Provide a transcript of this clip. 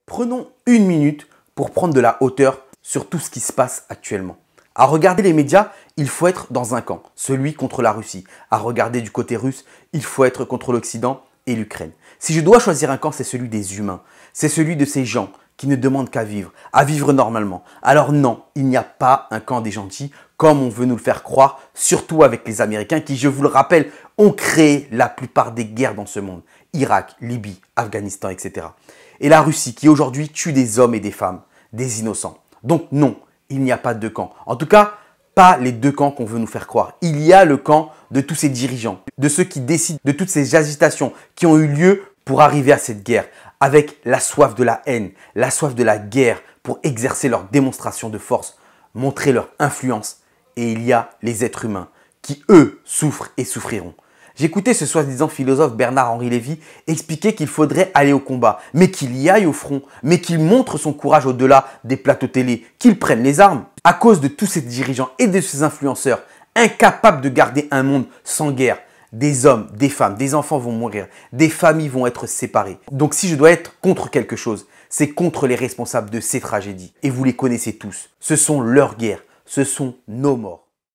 Prenons une minute pour prendre de la hauteur sur tout ce qui se passe actuellement. À regarder les médias, il faut être dans un camp, celui contre la Russie. À regarder du côté russe, il faut être contre l'Occident et l'Ukraine. Si je dois choisir un camp, c'est celui des humains. C'est celui de ces gens qui ne demandent qu'à vivre, à vivre normalement. Alors non, il n'y a pas un camp des gentils comme on veut nous le faire croire, surtout avec les Américains qui, je vous le rappelle, ont créé la plupart des guerres dans ce monde. Irak, Libye, Afghanistan, etc. Et la Russie qui aujourd'hui tue des hommes et des femmes, des innocents. Donc non, il n'y a pas de deux camps. En tout cas, pas les deux camps qu'on veut nous faire croire. Il y a le camp de tous ces dirigeants, de ceux qui décident de toutes ces agitations qui ont eu lieu pour arriver à cette guerre, avec la soif de la haine, la soif de la guerre pour exercer leur démonstration de force, montrer leur influence. Et il y a les êtres humains qui, eux, souffrent et souffriront. J'écoutais ce soi-disant philosophe Bernard-Henri Lévy expliquer qu'il faudrait aller au combat, mais qu'il y aille au front, mais qu'il montre son courage au-delà des plateaux télé, qu'il prenne les armes. À cause de tous ces dirigeants et de ces influenceurs incapables de garder un monde sans guerre, des hommes, des femmes, des enfants vont mourir, des familles vont être séparées. Donc si je dois être contre quelque chose, c'est contre les responsables de ces tragédies. Et vous les connaissez tous. Ce sont leurs guerres, ce sont nos morts.